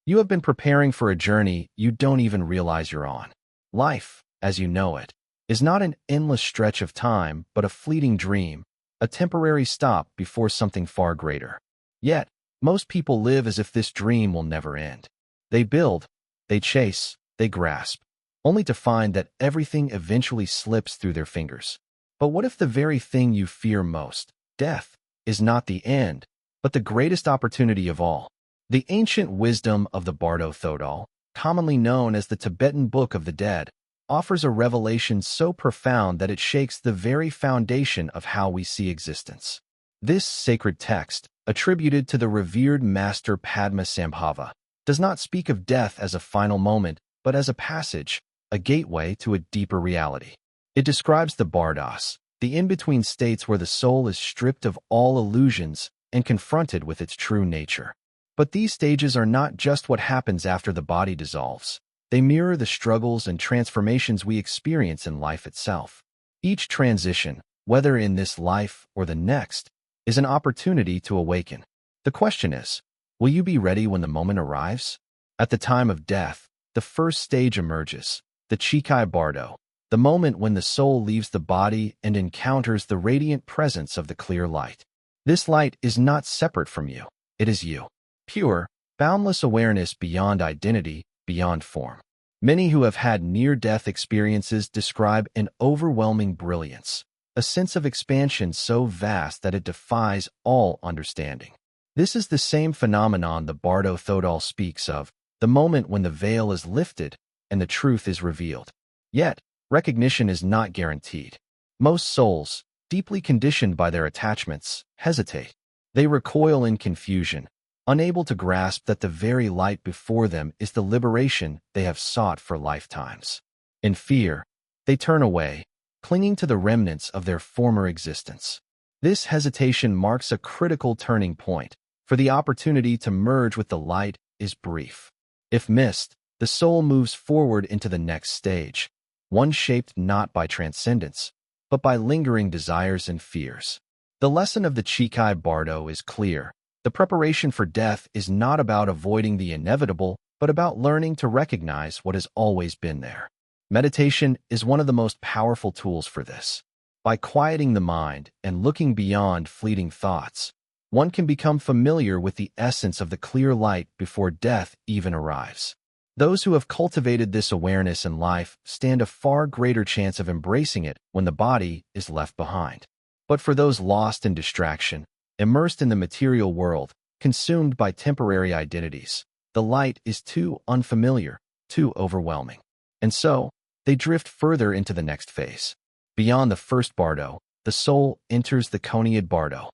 You have been preparing for a journey you don't even realize you're on. Life, as you know it, is not an endless stretch of time, but a fleeting dream, a temporary stop before something far greater. Yet, most people live as if this dream will never end. They build, they chase, they grasp, only to find that everything eventually slips through their fingers. But what if the very thing you fear most, death, is not the end, but the greatest opportunity of all? The ancient wisdom of the Bardo Thodol, commonly known as the Tibetan Book of the Dead, offers a revelation so profound that it shakes the very foundation of how we see existence. This sacred text, attributed to the revered master Padmasambhava, does not speak of death as a final moment, but as a passage, a gateway to a deeper reality. It describes the bardos, the in-between states where the soul is stripped of all illusions and confronted with its true nature. But these stages are not just what happens after the body dissolves. They mirror the struggles and transformations we experience in life itself. Each transition, whether in this life or the next, is an opportunity to awaken. The question is, will you be ready when the moment arrives? At the time of death, the first stage emerges, the Chikai Bardo, the moment when the soul leaves the body and encounters the radiant presence of the clear light. This light is not separate from you. It is you. Pure, boundless awareness beyond identity, beyond form. Many who have had near-death experiences describe an overwhelming brilliance, a sense of expansion so vast that it defies all understanding. This is the same phenomenon the Bardo Thodol speaks of, the moment when the veil is lifted and the truth is revealed. Yet, recognition is not guaranteed. Most souls, deeply conditioned by their attachments, hesitate. They recoil in confusion, unable to grasp that the very light before them is the liberation they have sought for lifetimes. In fear, they turn away, clinging to the remnants of their former existence. This hesitation marks a critical turning point, for the opportunity to merge with the light is brief. If missed, the soul moves forward into the next stage, one shaped not by transcendence, but by lingering desires and fears. The lesson of the Chikai Bardo is clear. The preparation for death is not about avoiding the inevitable, but about learning to recognize what has always been there. Meditation is one of the most powerful tools for this. By quieting the mind and looking beyond fleeting thoughts, one can become familiar with the essence of the clear light before death even arrives. Those who have cultivated this awareness in life stand a far greater chance of embracing it when the body is left behind. But for those lost in distraction, immersed in the material world, consumed by temporary identities, the light is too unfamiliar, too overwhelming. And so, they drift further into the next phase. Beyond the first Bardo, the soul enters the Coniad Bardo,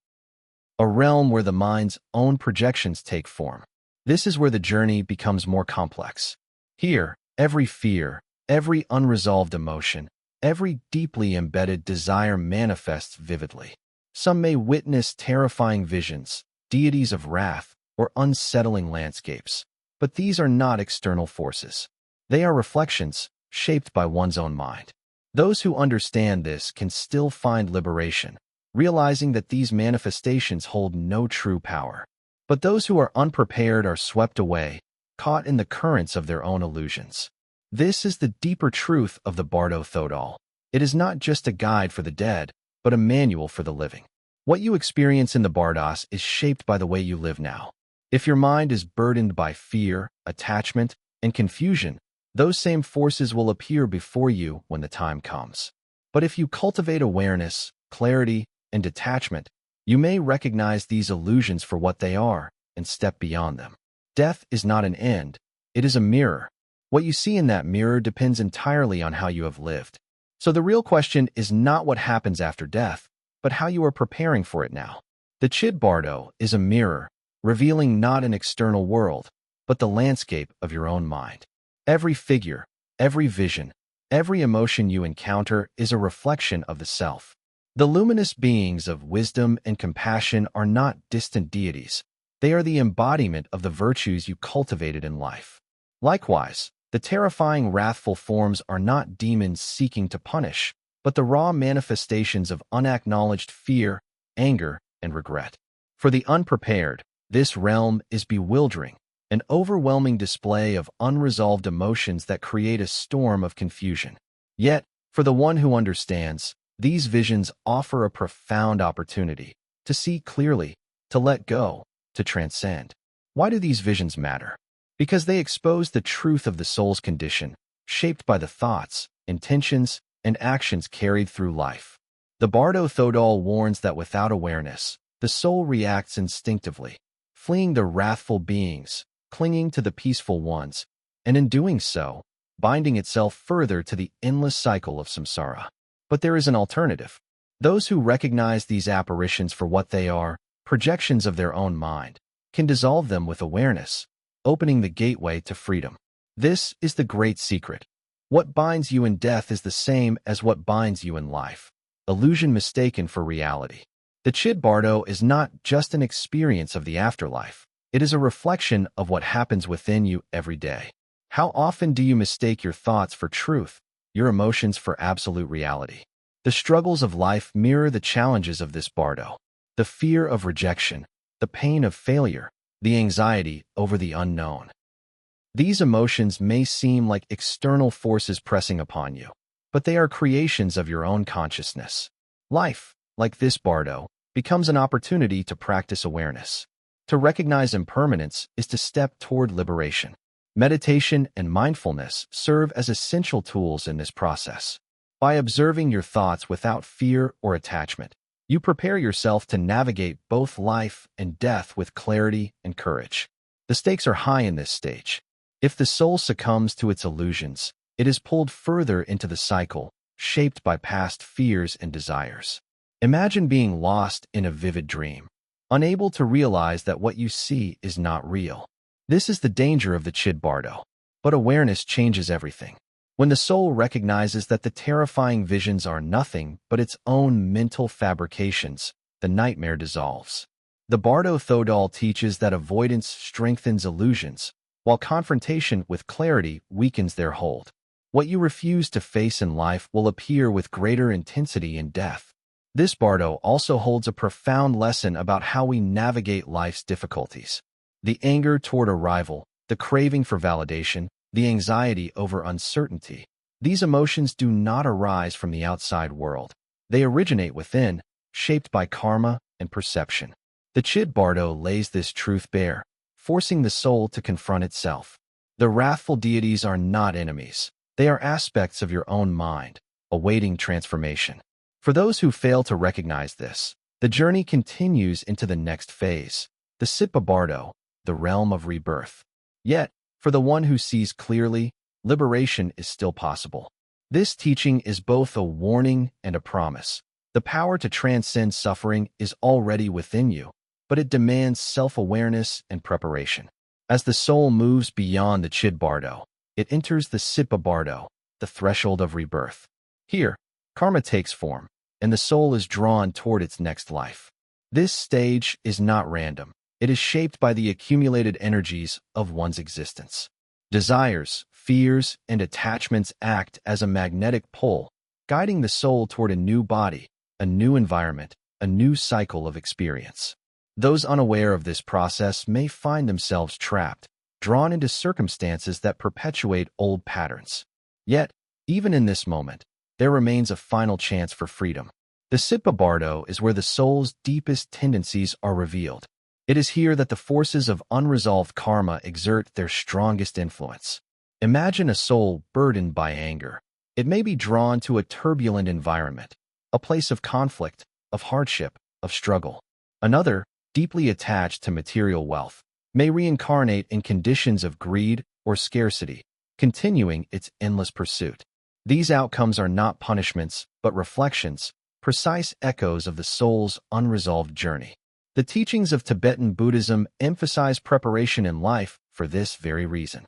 a realm where the mind's own projections take form. This is where the journey becomes more complex. Here, every fear, every unresolved emotion, every deeply embedded desire manifests vividly. Some may witness terrifying visions, deities of wrath, or unsettling landscapes. But these are not external forces. They are reflections, shaped by one's own mind. Those who understand this can still find liberation, realizing that these manifestations hold no true power. But those who are unprepared are swept away, caught in the currents of their own illusions. This is the deeper truth of the Bardo Thodol. It is not just a guide for the dead, but a manual for the living. What you experience in the Bardos is shaped by the way you live now. If your mind is burdened by fear, attachment, and confusion, those same forces will appear before you when the time comes. But if you cultivate awareness, clarity, and detachment, you may recognize these illusions for what they are and step beyond them. Death is not an end, it is a mirror. What you see in that mirror depends entirely on how you have lived. So the real question is not what happens after death, but how you are preparing for it now. The Chid Bardo is a mirror, revealing not an external world, but the landscape of your own mind. Every figure, every vision, every emotion you encounter is a reflection of the self. The luminous beings of wisdom and compassion are not distant deities. They are the embodiment of the virtues you cultivated in life. Likewise, the terrifying wrathful forms are not demons seeking to punish, but the raw manifestations of unacknowledged fear, anger, and regret. For the unprepared, this realm is bewildering, an overwhelming display of unresolved emotions that create a storm of confusion. Yet, for the one who understands, these visions offer a profound opportunity to see clearly, to let go, to transcend. Why do these visions matter? Because they expose the truth of the soul's condition, shaped by the thoughts, intentions, and actions carried through life. The Bardo Thodol warns that without awareness, the soul reacts instinctively, fleeing the wrathful beings, clinging to the peaceful ones, and in doing so, binding itself further to the endless cycle of samsara. But there is an alternative. Those who recognize these apparitions for what they are, projections of their own mind, can dissolve them with awareness, opening the gateway to freedom. This is the great secret. What binds you in death is the same as what binds you in life. Illusion mistaken for reality. The Chid Bardo is not just an experience of the afterlife. It is a reflection of what happens within you every day. How often do you mistake your thoughts for truth, your emotions for absolute reality? The struggles of life mirror the challenges of this Bardo. The fear of rejection, the pain of failure, the anxiety over the unknown. These emotions may seem like external forces pressing upon you, but they are creations of your own consciousness. Life, like this Bardo, becomes an opportunity to practice awareness. To recognize impermanence is to step toward liberation. Meditation and mindfulness serve as essential tools in this process. By observing your thoughts without fear or attachment, you prepare yourself to navigate both life and death with clarity and courage. The stakes are high in this stage. If the soul succumbs to its illusions, it is pulled further into the cycle, shaped by past fears and desires. Imagine being lost in a vivid dream, unable to realize that what you see is not real. This is the danger of the Chid Bardo. But awareness changes everything. When the soul recognizes that the terrifying visions are nothing but its own mental fabrications, the nightmare dissolves. The Bardo Thodol teaches that avoidance strengthens illusions, while confrontation with clarity weakens their hold. What you refuse to face in life will appear with greater intensity in death. This Bardo also holds a profound lesson about how we navigate life's difficulties. The anger toward a rival, the craving for validation, the anxiety over uncertainty. These emotions do not arise from the outside world. They originate within, shaped by karma and perception. The Chid Bardo lays this truth bare, forcing the soul to confront itself. The wrathful deities are not enemies. They are aspects of your own mind, awaiting transformation. For those who fail to recognize this, the journey continues into the next phase, the Sitpa Bardo, the realm of rebirth. Yet, for the one who sees clearly, liberation is still possible. This teaching is both a warning and a promise. The power to transcend suffering is already within you, but it demands self-awareness and preparation. As the soul moves beyond the Chid Bardo, it enters the Sitpa Bardo, the threshold of rebirth. Here, karma takes form, and the soul is drawn toward its next life. This stage is not random. It is shaped by the accumulated energies of one's existence. Desires, fears, and attachments act as a magnetic pull, guiding the soul toward a new body, a new environment, a new cycle of experience. Those unaware of this process may find themselves trapped, drawn into circumstances that perpetuate old patterns. Yet, even in this moment, there remains a final chance for freedom. The Sitpa Bardo is where the soul's deepest tendencies are revealed. It is here that the forces of unresolved karma exert their strongest influence. Imagine a soul burdened by anger. It may be drawn to a turbulent environment, a place of conflict, of hardship, of struggle. Another, deeply attached to material wealth, may reincarnate in conditions of greed or scarcity, continuing its endless pursuit. These outcomes are not punishments, but reflections, precise echoes of the soul's unresolved journey. The teachings of Tibetan Buddhism emphasize preparation in life for this very reason.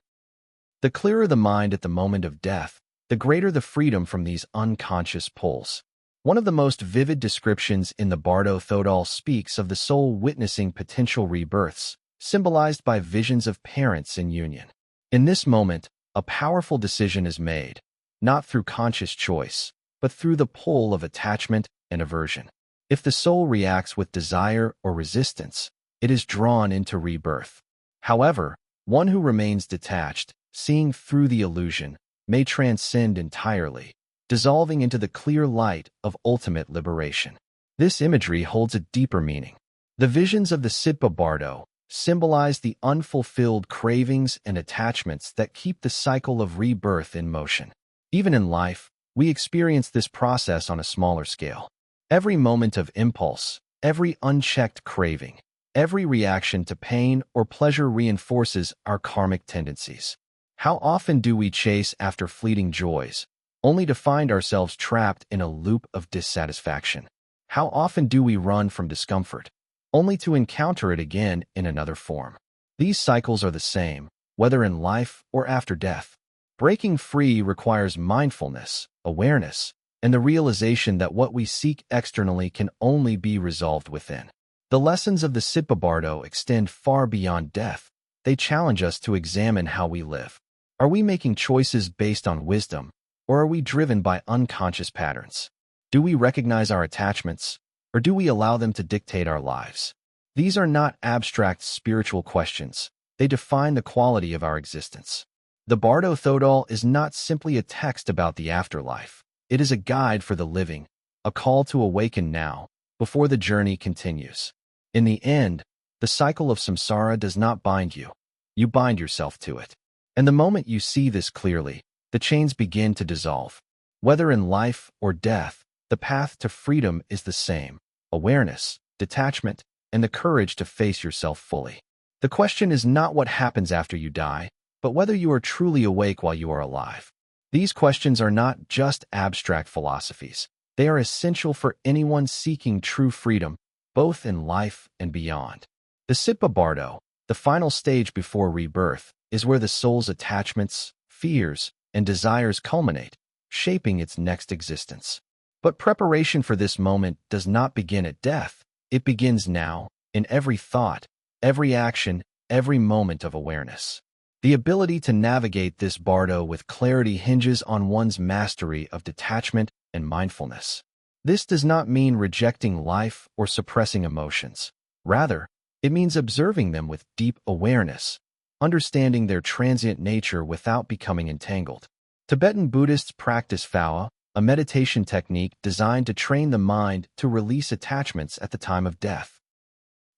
The clearer the mind at the moment of death, the greater the freedom from these unconscious pulls. One of the most vivid descriptions in the Bardo Thodol speaks of the soul witnessing potential rebirths, symbolized by visions of parents in union. In this moment, a powerful decision is made, not through conscious choice, but through the pull of attachment and aversion. If the soul reacts with desire or resistance, it is drawn into rebirth. However, One who remains detached, seeing through the illusion, may transcend entirely, dissolving into the clear light of ultimate liberation. This imagery holds a deeper meaning. The visions of the Siddha Bardo symbolize the unfulfilled cravings and attachments that keep the cycle of rebirth in motion. Even in life, we experience this process on a smaller scale. Every moment of impulse, every unchecked craving, every reaction to pain or pleasure reinforces our karmic tendencies. How often do we chase after fleeting joys, only to find ourselves trapped in a loop of dissatisfaction? How often do we run from discomfort, only to encounter it again in another form? These cycles are the same, whether in life or after death. Breaking free requires mindfulness, awareness, and the realization that what we seek externally can only be resolved within. The lessons of the Siddha Bardo extend far beyond death. They challenge us to examine how we live. Are we making choices based on wisdom, or are we driven by unconscious patterns? Do we recognize our attachments, or do we allow them to dictate our lives? These are not abstract spiritual questions. They define the quality of our existence. The Bardo Thodol is not simply a text about the afterlife. It is a guide for the living, a call to awaken now, before the journey continues. In the end, the cycle of samsara does not bind you. You bind yourself to it. And the moment you see this clearly, the chains begin to dissolve. Whether in life or death, the path to freedom is the same: awareness, detachment, and the courage to face yourself fully. The question is not what happens after you die, but whether you are truly awake while you are alive. These questions are not just abstract philosophies. They are essential for anyone seeking true freedom, both in life and beyond. The Siddha Bardo, the final stage before rebirth, is where the soul's attachments, fears, and desires culminate, shaping its next existence. But preparation for this moment does not begin at death. It begins now, in every thought, every action, every moment of awareness. The ability to navigate this bardo with clarity hinges on one's mastery of detachment and mindfulness. This does not mean rejecting life or suppressing emotions. Rather, it means observing them with deep awareness, understanding their transient nature without becoming entangled. Tibetan Buddhists practice phawa, a meditation technique designed to train the mind to release attachments at the time of death.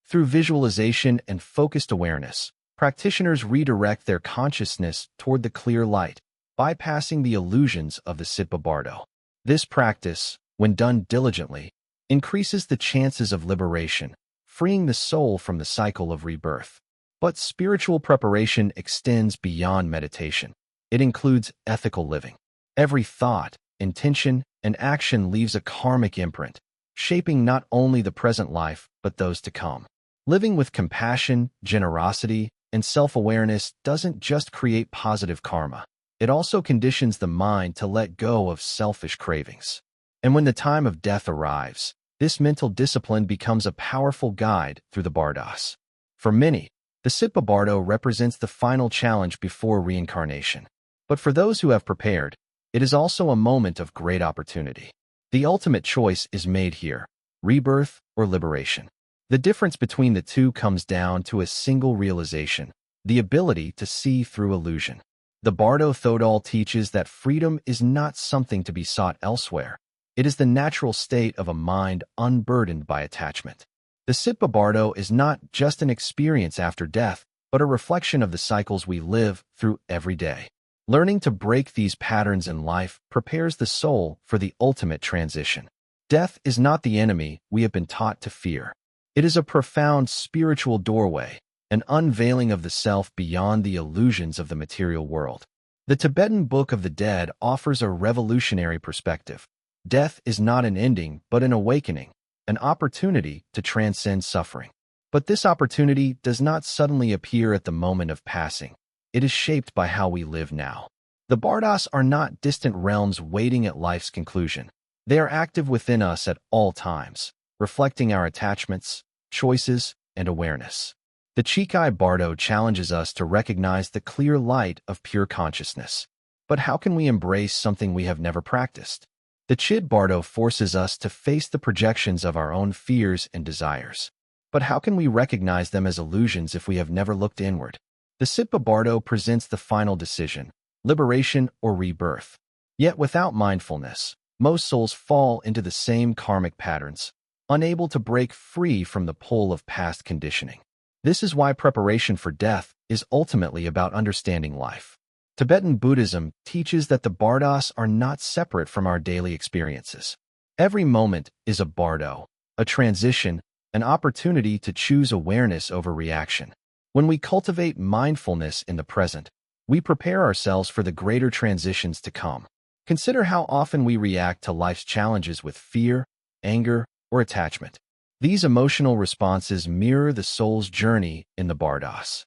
Through visualization and focused awareness, practitioners redirect their consciousness toward the clear light, bypassing the illusions of the Siddha Bardo. This practice, when done diligently, increases the chances of liberation, freeing the soul from the cycle of rebirth. But spiritual preparation extends beyond meditation. It includes ethical living. Every thought, intention, and action leaves a karmic imprint, shaping not only the present life but those to come. Living with compassion, generosity, and self-awareness doesn't just create positive karma. It also conditions the mind to let go of selfish cravings. And when the time of death arrives, this mental discipline becomes a powerful guide through the bardos. For many, the Siddha Bardo represents the final challenge before reincarnation. But for those who have prepared, it is also a moment of great opportunity. The ultimate choice is made here: rebirth or liberation. The difference between the two comes down to a single realization: the ability to see through illusion. The Bardo Thodol teaches that freedom is not something to be sought elsewhere. It is the natural state of a mind unburdened by attachment. The Siddha Bardo is not just an experience after death, but a reflection of the cycles we live through every day. Learning to break these patterns in life prepares the soul for the ultimate transition. Death is not the enemy we have been taught to fear. It is a profound spiritual doorway, an unveiling of the self beyond the illusions of the material world. The Tibetan Book of the Dead offers a revolutionary perspective. Death is not an ending, but an awakening, an opportunity to transcend suffering. But this opportunity does not suddenly appear at the moment of passing. It is shaped by how we live now. The bardos are not distant realms waiting at life's conclusion. They are active within us at all times, reflecting our attachments, choices, and awareness. The Chikai Bardo challenges us to recognize the clear light of pure consciousness. But how can we embrace something we have never practiced? The Chid Bardo forces us to face the projections of our own fears and desires. But how can we recognize them as illusions if we have never looked inward? The Siddha Bardo presents the final decision, liberation or rebirth. Yet without mindfulness, most souls fall into the same karmic patterns, unable to break free from the pull of past conditioning. This is why preparation for death is ultimately about understanding life. Tibetan Buddhism teaches that the bardos are not separate from our daily experiences. Every moment is a bardo, a transition, an opportunity to choose awareness over reaction. When we cultivate mindfulness in the present, we prepare ourselves for the greater transitions to come. Consider how often we react to life's challenges with fear, anger, or attachment. These emotional responses mirror the soul's journey in the bardos,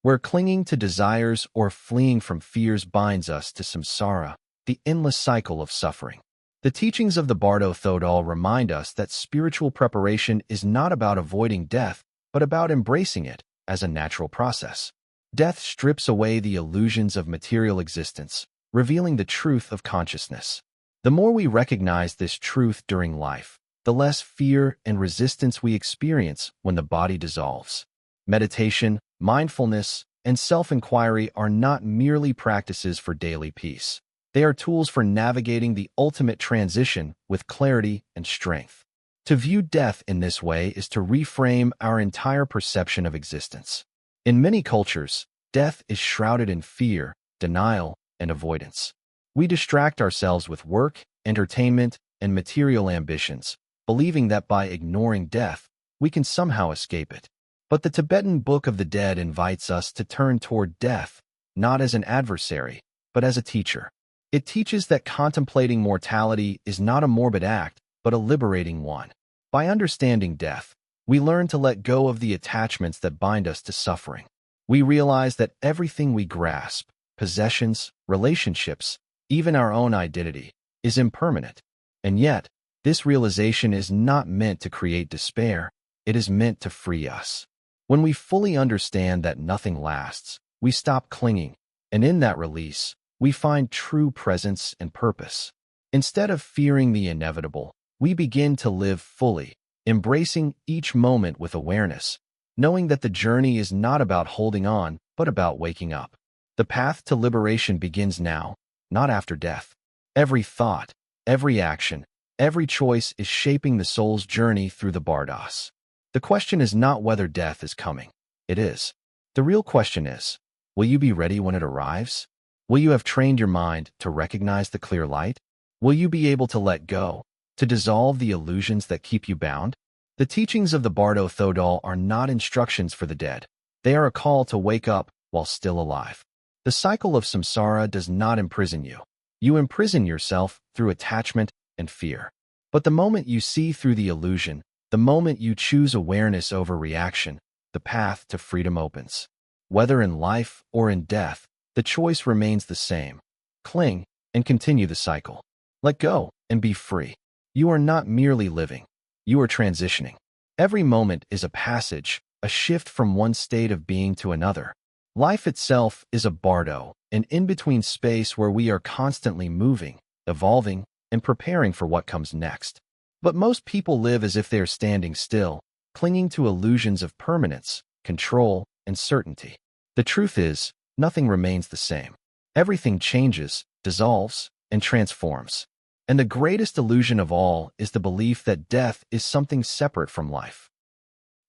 where clinging to desires or fleeing from fears binds us to samsara, the endless cycle of suffering. The teachings of the Bardo Thodol remind us that spiritual preparation is not about avoiding death, but about embracing it as a natural process. Death strips away the illusions of material existence, revealing the truth of consciousness. The more we recognize this truth during life, the less fear and resistance we experience when the body dissolves. Meditation, mindfulness, and self-inquiry are not merely practices for daily peace. They are tools for navigating the ultimate transition with clarity and strength. To view death in this way is to reframe our entire perception of existence. In many cultures, death is shrouded in fear, denial, and avoidance. We distract ourselves with work, entertainment, and material ambitions, believing that by ignoring death, we can somehow escape it. But the Tibetan Book of the Dead invites us to turn toward death, not as an adversary, but as a teacher. It teaches that contemplating mortality is not a morbid act, but a liberating one. By understanding death, we learn to let go of the attachments that bind us to suffering. We realize that everything we grasp, possessions, relationships, even our own identity, is impermanent. And yet, this realization is not meant to create despair, it is meant to free us. When we fully understand that nothing lasts, we stop clinging, and in that release, we find true presence and purpose. Instead of fearing the inevitable, we begin to live fully, embracing each moment with awareness, knowing that the journey is not about holding on, but about waking up. The path to liberation begins now, not after death. Every thought, every action, every choice is shaping the soul's journey through the bardos. The question is not whether death is coming. It is. The real question is, will you be ready when it arrives? Will you have trained your mind to recognize the clear light? Will you be able to let go, to dissolve the illusions that keep you bound? The teachings of the Bardo Thodol are not instructions for the dead. They are a call to wake up while still alive. The cycle of samsara does not imprison you. You imprison yourself through attachment and fear. But the moment you see through the illusion, the moment you choose awareness over reaction, the path to freedom opens. Whether in life or in death, the choice remains the same. Cling and continue the cycle. Let go and be free. You are not merely living. You are transitioning. Every moment is a passage, a shift from one state of being to another. Life itself is a bardo, an in-between space where we are constantly moving, evolving, and preparing for what comes next. But most people live as if they are standing still, clinging to illusions of permanence, control, and certainty. The truth is, nothing remains the same. Everything changes, dissolves, and transforms. And the greatest illusion of all is the belief that death is something separate from life.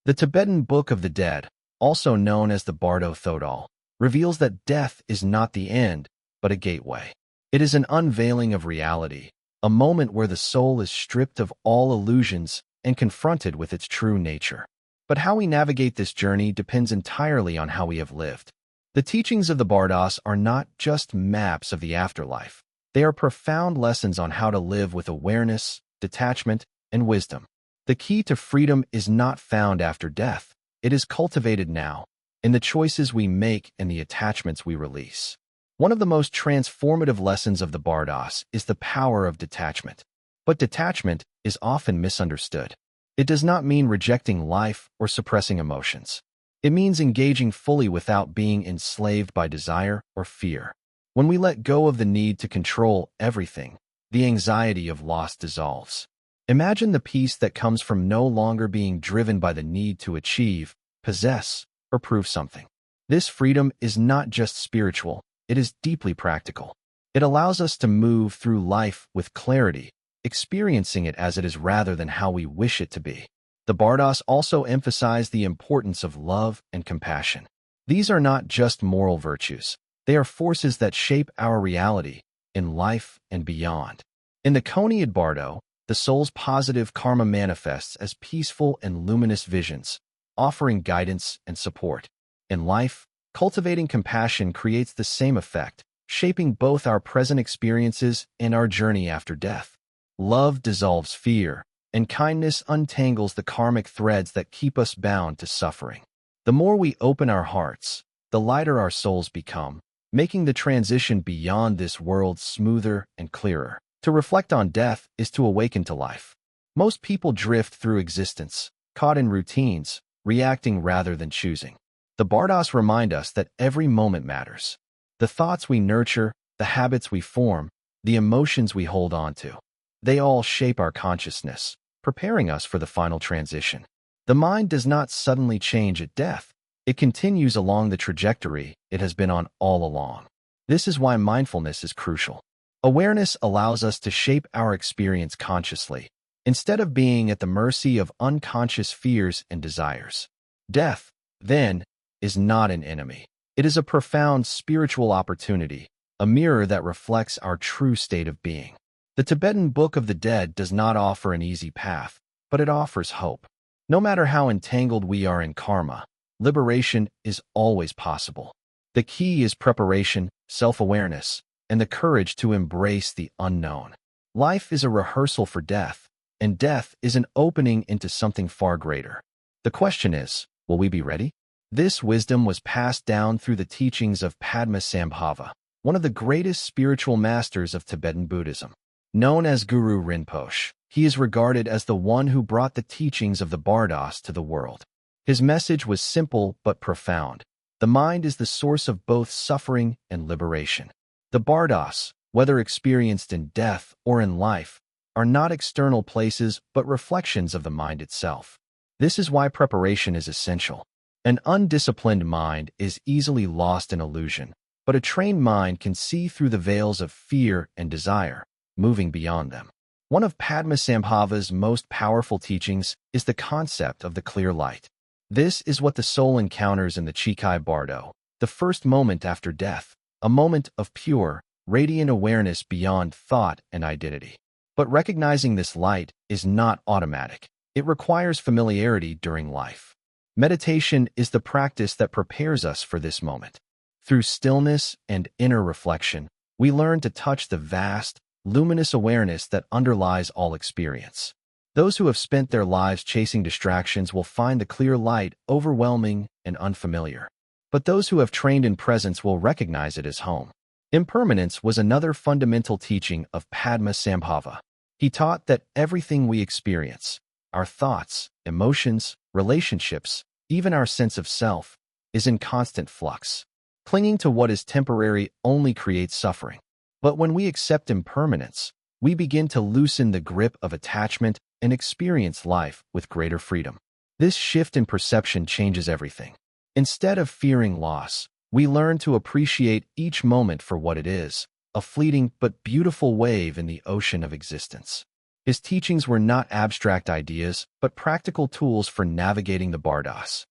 The Tibetan Book of the Dead, also known as the Bardo Thodol, reveals that death is not the end, but a gateway. It is an unveiling of reality, a moment where the soul is stripped of all illusions and confronted with its true nature. But how we navigate this journey depends entirely on how we have lived. The teachings of the bardos are not just maps of the afterlife. They are profound lessons on how to live with awareness, detachment, and wisdom. The key to freedom is not found after death. It is cultivated now, in the choices we make and the attachments we release. One of the most transformative lessons of the bardos is the power of detachment. But detachment is often misunderstood. It does not mean rejecting life or suppressing emotions. It means engaging fully without being enslaved by desire or fear. When we let go of the need to control everything, the anxiety of loss dissolves. Imagine the peace that comes from no longer being driven by the need to achieve, possess, or prove something. This freedom is not just spiritual, it is deeply practical. It allows us to move through life with clarity, experiencing it as it is rather than how we wish it to be. The Bardos also emphasize the importance of love and compassion. These are not just moral virtues. They are forces that shape our reality in life and beyond. In the Coneyad Bardo, the soul's positive karma manifests as peaceful and luminous visions, offering guidance and support. In life, cultivating compassion creates the same effect, shaping both our present experiences and our journey after death. Love dissolves fear, and kindness untangles the karmic threads that keep us bound to suffering. The more we open our hearts, the lighter our souls become, making the transition beyond this world smoother and clearer. To reflect on death is to awaken to life. Most people drift through existence, caught in routines, reacting rather than choosing. The Bardos remind us that every moment matters. The thoughts we nurture, the habits we form, the emotions we hold on to. They all shape our consciousness, preparing us for the final transition. The mind does not suddenly change at death. It continues along the trajectory it has been on all along. This is why mindfulness is crucial. Awareness allows us to shape our experience consciously, instead of being at the mercy of unconscious fears and desires. Death, then, is not an enemy. It is a profound spiritual opportunity, a mirror that reflects our true state of being. The Tibetan Book of the Dead does not offer an easy path, but it offers hope. No matter how entangled we are in karma, liberation is always possible. The key is preparation, self-awareness, and the courage to embrace the unknown. Life is a rehearsal for death, and death is an opening into something far greater. The question is, will we be ready? This wisdom was passed down through the teachings of Padmasambhava, one of the greatest spiritual masters of Tibetan Buddhism. Known as Guru Rinpoche, he is regarded as the one who brought the teachings of the Bardos to the world. His message was simple but profound. The mind is the source of both suffering and liberation. The Bardos, whether experienced in death or in life, are not external places but reflections of the mind itself. This is why preparation is essential. An undisciplined mind is easily lost in illusion, but a trained mind can see through the veils of fear and desire, moving beyond them. One of Padmasambhava's most powerful teachings is the concept of the clear light. This is what the soul encounters in the Chikai Bardo, the first moment after death, a moment of pure, radiant awareness beyond thought and identity. But recognizing this light is not automatic. It requires familiarity during life. Meditation is the practice that prepares us for this moment. Through stillness and inner reflection, we learn to touch the vast, luminous awareness that underlies all experience. Those who have spent their lives chasing distractions will find the clear light overwhelming and unfamiliar. But those who have trained in presence will recognize it as home. Impermanence was another fundamental teaching of Padmasambhava. He taught that everything we experience, our thoughts, emotions, relationships, even our sense of self, is in constant flux. Clinging to what is temporary only creates suffering. But when we accept impermanence, we begin to loosen the grip of attachment and experience life with greater freedom. This shift in perception changes everything. Instead of fearing loss, we learn to appreciate each moment for what it is, a fleeting but beautiful wave in the ocean of existence. His teachings were not abstract ideas, but practical tools for navigating the Bardos.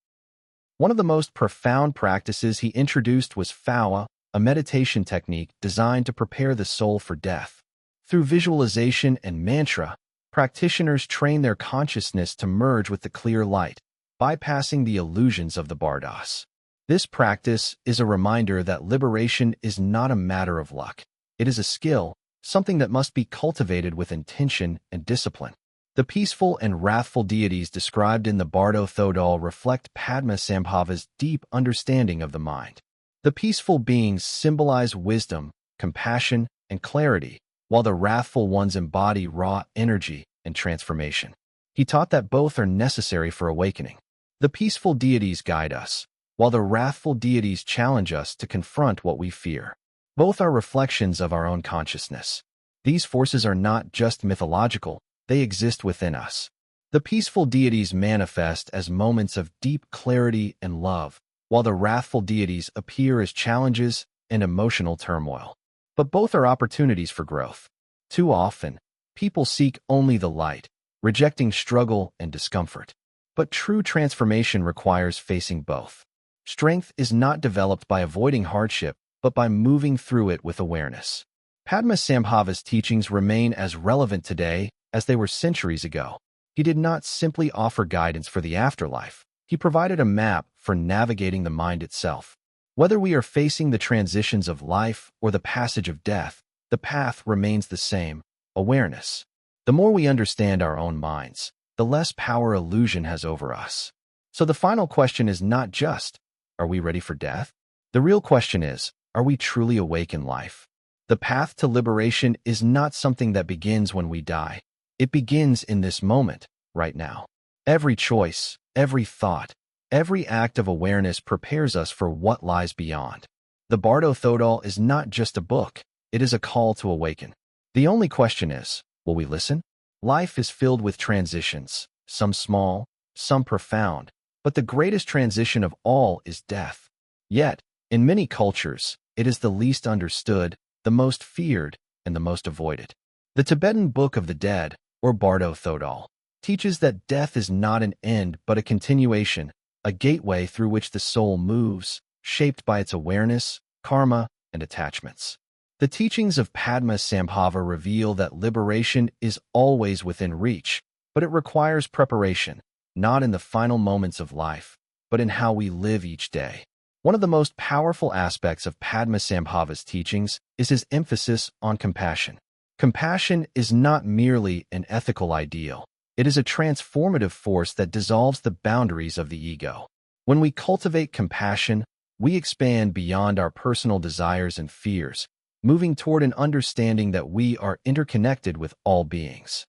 One of the most profound practices he introduced was Phawa, a meditation technique designed to prepare the soul for death. Through visualization and mantra, practitioners train their consciousness to merge with the clear light, bypassing the illusions of the Bardos. This practice is a reminder that liberation is not a matter of luck. It is a skill, something that must be cultivated with intention and discipline. The peaceful and wrathful deities described in the Bardo Thodol reflect Padmasambhava's deep understanding of the mind. The peaceful beings symbolize wisdom, compassion, and clarity, while the wrathful ones embody raw energy and transformation. He taught that both are necessary for awakening. The peaceful deities guide us, while the wrathful deities challenge us to confront what we fear. Both are reflections of our own consciousness. These forces are not just mythological, they exist within us. The peaceful deities manifest as moments of deep clarity and love, while the wrathful deities appear as challenges and emotional turmoil. But both are opportunities for growth. Too often, people seek only the light, rejecting struggle and discomfort. But true transformation requires facing both. Strength is not developed by avoiding hardship, but by moving through it with awareness. Padmasambhava's teachings remain as relevant today as they were centuries ago. He did not simply offer guidance for the afterlife. He provided a map for navigating the mind itself. Whether we are facing the transitions of life or the passage of death, the path remains the same: awareness. The more we understand our own minds, the less power illusion has over us. So the final question is not just, are we ready for death? The real question is, are we truly awake in life? The path to liberation is not something that begins when we die. It begins in this moment, right now. Every choice, every thought, every act of awareness prepares us for what lies beyond. The Bardo Thodol is not just a book, it is a call to awaken. The only question is, will we listen? Life is filled with transitions, some small, some profound, but the greatest transition of all is death. Yet, in many cultures, it is the least understood, the most feared, and the most avoided. The Tibetan Book of the Dead, or Bardo Thodol, teaches that death is not an end but a continuation, a gateway through which the soul moves, shaped by its awareness, karma, and attachments. The teachings of Padmasambhava reveal that liberation is always within reach, but it requires preparation, not in the final moments of life, but in how we live each day. One of the most powerful aspects of Padmasambhava's teachings is his emphasis on compassion. Compassion is not merely an ethical ideal. It is a transformative force that dissolves the boundaries of the ego. When we cultivate compassion, we expand beyond our personal desires and fears, moving toward an understanding that we are interconnected with all beings.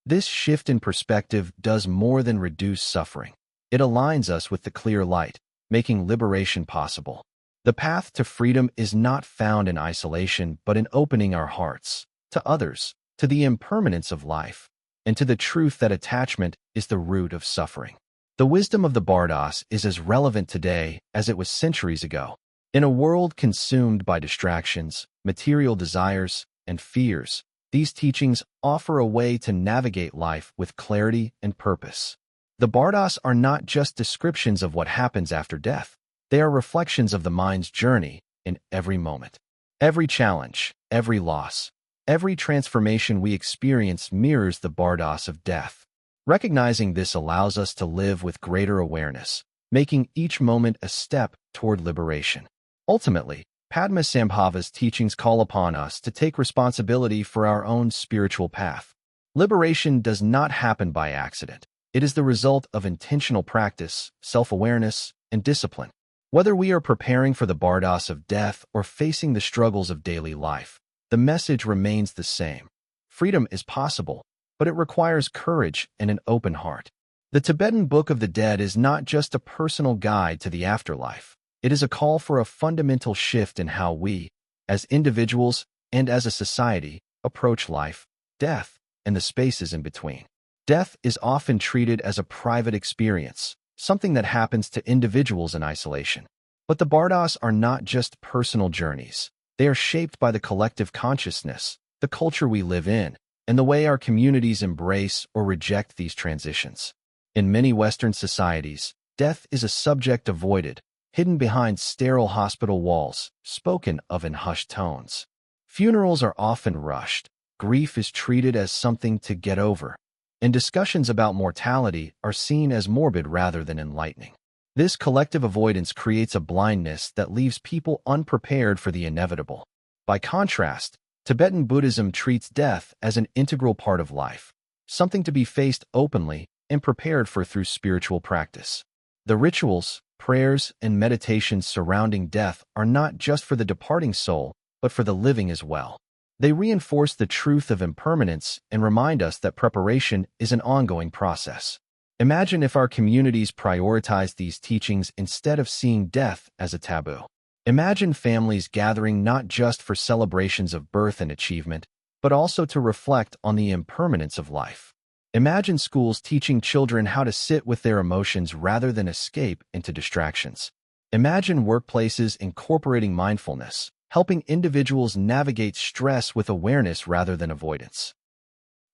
This shift in perspective does more than reduce suffering. It aligns us with the clear light, making liberation possible. The path to freedom is not found in isolation, but in opening our hearts to others, to the impermanence of life, and to the truth that attachment is the root of suffering. The wisdom of the Bardas is as relevant today as it was centuries ago. In a world consumed by distractions, material desires, and fears, these teachings offer a way to navigate life with clarity and purpose. The Bardas are not just descriptions of what happens after death. They are reflections of the mind's journey in every moment. Every challenge, every loss, every transformation we experience mirrors the Bardas of death. Recognizing this allows us to live with greater awareness, making each moment a step toward liberation. Ultimately, Padmasambhava's teachings call upon us to take responsibility for our own spiritual path. Liberation does not happen by accident. It is the result of intentional practice, self-awareness, and discipline. Whether we are preparing for the Bardas of death or facing the struggles of daily life, the message remains the same. Freedom is possible, but it requires courage and an open heart. The Tibetan Book of the Dead is not just a personal guide to the afterlife. It is a call for a fundamental shift in how we, as individuals and as a society, approach life, death, and the spaces in between. Death is often treated as a private experience, something that happens to individuals in isolation. But the Bardas are not just personal journeys. They are shaped by the collective consciousness, the culture we live in, and the way our communities embrace or reject these transitions. In many Western societies, death is a subject avoided, hidden behind sterile hospital walls, spoken of in hushed tones. Funerals are often rushed. Grief is treated as something to get over, and discussions about mortality are seen as morbid rather than enlightening. This collective avoidance creates a blindness that leaves people unprepared for the inevitable. By contrast, Tibetan Buddhism treats death as an integral part of life, something to be faced openly and prepared for through spiritual practice. The rituals, prayers, and meditations surrounding death are not just for the departing soul, but for the living as well. They reinforce the truth of impermanence and remind us that preparation is an ongoing process. Imagine if our communities prioritized these teachings instead of seeing death as a taboo. Imagine families gathering not just for celebrations of birth and achievement, but also to reflect on the impermanence of life. Imagine schools teaching children how to sit with their emotions rather than escape into distractions. Imagine workplaces incorporating mindfulness, helping individuals navigate stress with awareness rather than avoidance.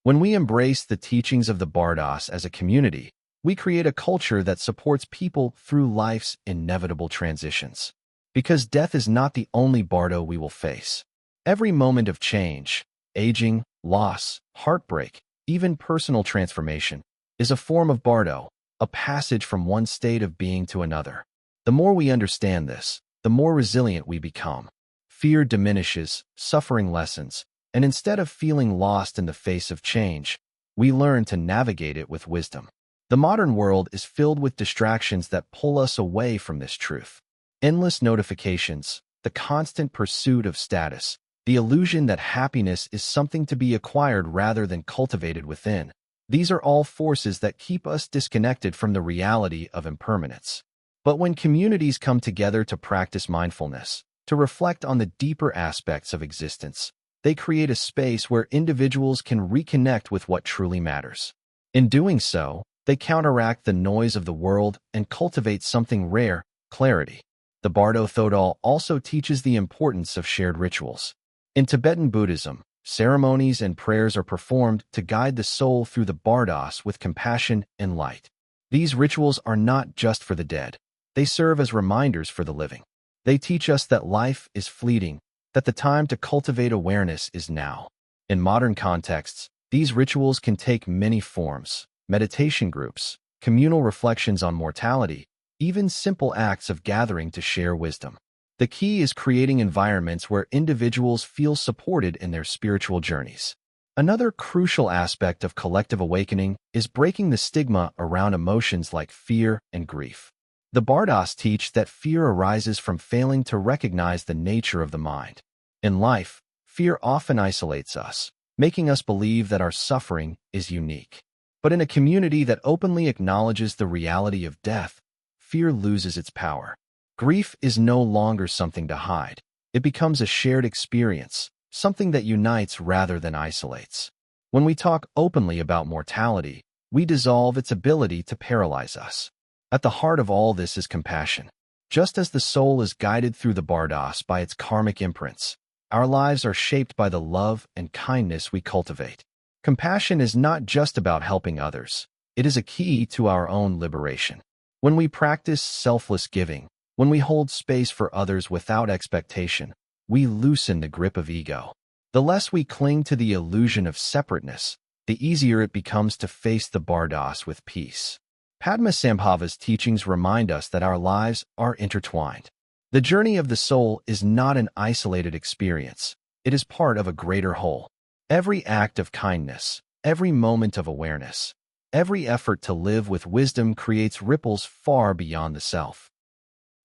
When we embrace the teachings of the Bardos as a community, we create a culture that supports people through life's inevitable transitions. Because death is not the only Bardo we will face. Every moment of change, aging, loss, heartbreak, even personal transformation, is a form of Bardo, a passage from one state of being to another. The more we understand this, the more resilient we become. Fear diminishes, suffering lessens, and instead of feeling lost in the face of change, we learn to navigate it with wisdom. The modern world is filled with distractions that pull us away from this truth. Endless notifications, the constant pursuit of status, the illusion that happiness is something to be acquired rather than cultivated within. These are all forces that keep us disconnected from the reality of impermanence. But when communities come together to practice mindfulness, to reflect on the deeper aspects of existence, they create a space where individuals can reconnect with what truly matters. In doing so, they counteract the noise of the world and cultivate something rare, clarity. The Bardo Thodol also teaches the importance of shared rituals. In Tibetan Buddhism, ceremonies and prayers are performed to guide the soul through the Bardos with compassion and light. These rituals are not just for the dead. They serve as reminders for the living. They teach us that life is fleeting, that the time to cultivate awareness is now. In modern contexts, these rituals can take many forms: meditation groups, communal reflections on mortality, even simple acts of gathering to share wisdom. The key is creating environments where individuals feel supported in their spiritual journeys. Another crucial aspect of collective awakening is breaking the stigma around emotions like fear and grief. The Bardos teach that fear arises from failing to recognize the nature of the mind. In life, fear often isolates us, making us believe that our suffering is unique. But in a community that openly acknowledges the reality of death, fear loses its power. Grief is no longer something to hide. It becomes a shared experience, something that unites rather than isolates. When we talk openly about mortality, we dissolve its ability to paralyze us. At the heart of all this is compassion. Just as the soul is guided through the Bardos by its karmic imprints, our lives are shaped by the love and kindness we cultivate. Compassion is not just about helping others. It is a key to our own liberation. When we practice selfless giving, when we hold space for others without expectation, we loosen the grip of ego. The less we cling to the illusion of separateness, the easier it becomes to face the Bardos with peace. Padmasambhava's teachings remind us that our lives are intertwined. The journey of the soul is not an isolated experience. It is part of a greater whole. Every act of kindness, every moment of awareness, every effort to live with wisdom creates ripples far beyond the self.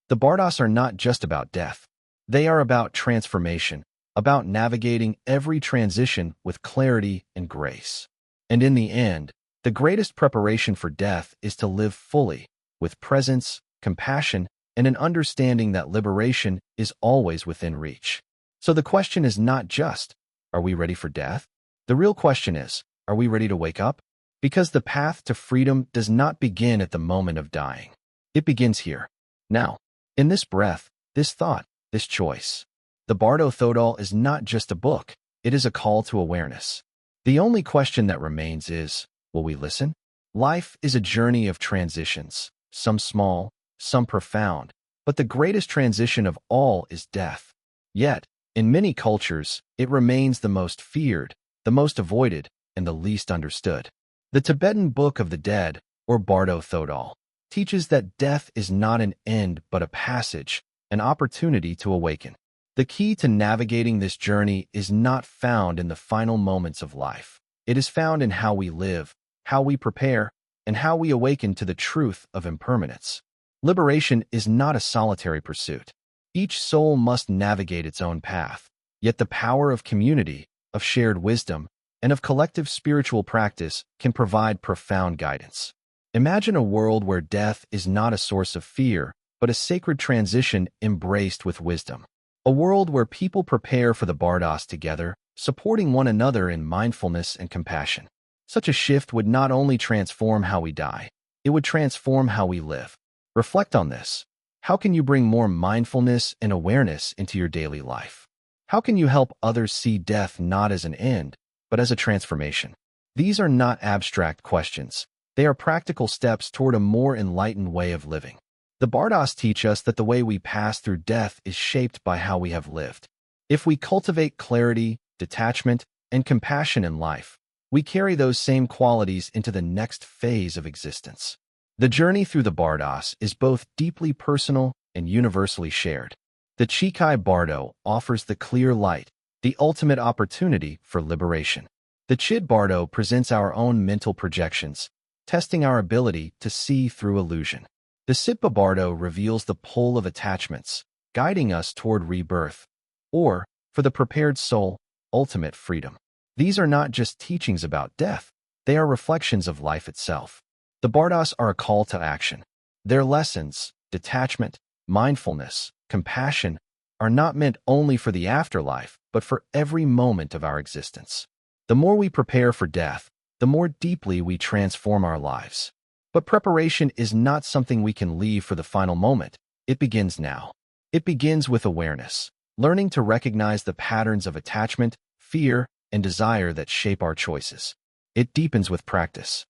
The Bardos are not just about death. They are about transformation, about navigating every transition with clarity and grace. And in the end, the greatest preparation for death is to live fully, with presence, compassion, and an understanding that liberation is always within reach. So the question is not just, are we ready for death? The real question is, are we ready to wake up? Because the path to freedom does not begin at the moment of dying. It begins here, now, in this breath, this thought, this choice. The Bardo Thodol is not just a book, it is a call to awareness. The only question that remains is, will we listen? Life is a journey of transitions, some small, some profound, but the greatest transition of all is death. Yet, in many cultures, it remains the most feared, the most avoided, and the least understood. The Tibetan Book of the Dead, or Bardo Thodol, teaches that death is not an end but a passage, an opportunity to awaken. The key to navigating this journey is not found in the final moments of life. It is found in how we live, how we prepare, and how we awaken to the truth of impermanence. Liberation is not a solitary pursuit. Each soul must navigate its own path, yet the power of community, of shared wisdom, and of collective spiritual practice can provide profound guidance. Imagine a world where death is not a source of fear, but a sacred transition embraced with wisdom. A world where people prepare for the Bardos together, supporting one another in mindfulness and compassion. Such a shift would not only transform how we die, it would transform how we live. Reflect on this. How can you bring more mindfulness and awareness into your daily life? How can you help others see death not as an end, but as a transformation? These are not abstract questions. They are practical steps toward a more enlightened way of living. The Bardos teach us that the way we pass through death is shaped by how we have lived. If we cultivate clarity, detachment, and compassion in life, we carry those same qualities into the next phase of existence. The journey through the Bardos is both deeply personal and universally shared. The Chikai Bardo offers the clear light, the ultimate opportunity for liberation. The Chid Bardo presents our own mental projections, testing our ability to see through illusion. The Sitpa Bardo reveals the pull of attachments, guiding us toward rebirth, or, for the prepared soul, ultimate freedom. These are not just teachings about death, they are reflections of life itself. The Bardos are a call to action. Their lessons, detachment, mindfulness, compassion, are not meant only for the afterlife, but for every moment of our existence. The more we prepare for death, the more deeply we transform our lives. But preparation is not something we can leave for the final moment. It begins now. It begins with awareness, learning to recognize the patterns of attachment, fear, and desire that shape our choices. It deepens with practice.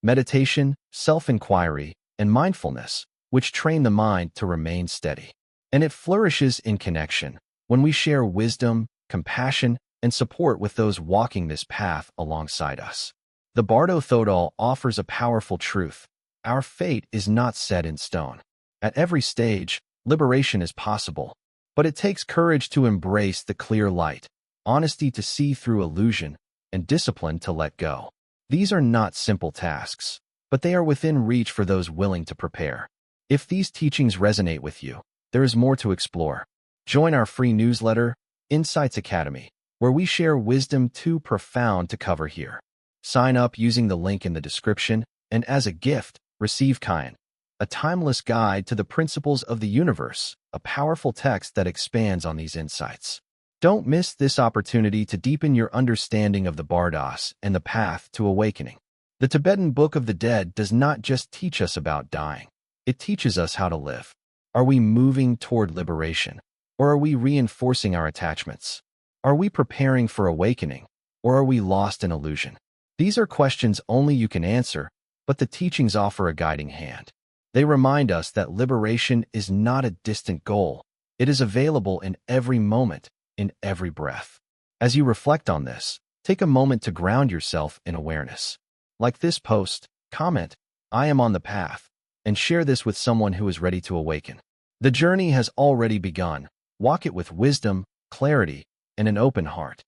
Meditation, self-inquiry, and mindfulness, which train the mind to remain steady. And it flourishes in connection when we share wisdom, compassion, and support with those walking this path alongside us. The Bardo Thodol offers a powerful truth. Our fate is not set in stone. At every stage, liberation is possible, but it takes courage to embrace the clear light, honesty to see through illusion, and discipline to let go. These are not simple tasks, but they are within reach for those willing to prepare. If these teachings resonate with you, there is more to explore. Join our free newsletter, Insights Academy, where we share wisdom too profound to cover here. Sign up using the link in the description, and as a gift, receive Kayan, a timeless guide to the principles of the universe, a powerful text that expands on these insights. Don't miss this opportunity to deepen your understanding of the Bardos and the path to awakening. The Tibetan Book of the Dead does not just teach us about dying. It teaches us how to live. Are we moving toward liberation, or are we reinforcing our attachments? Are we preparing for awakening, or are we lost in illusion? These are questions only you can answer, but the teachings offer a guiding hand. They remind us that liberation is not a distant goal. It is available in every moment, in every breath. As you reflect on this, take a moment to ground yourself in awareness. Like this post, comment, "I am on the path," and share this with someone who is ready to awaken. The journey has already begun. Walk it with wisdom, clarity, and an open heart.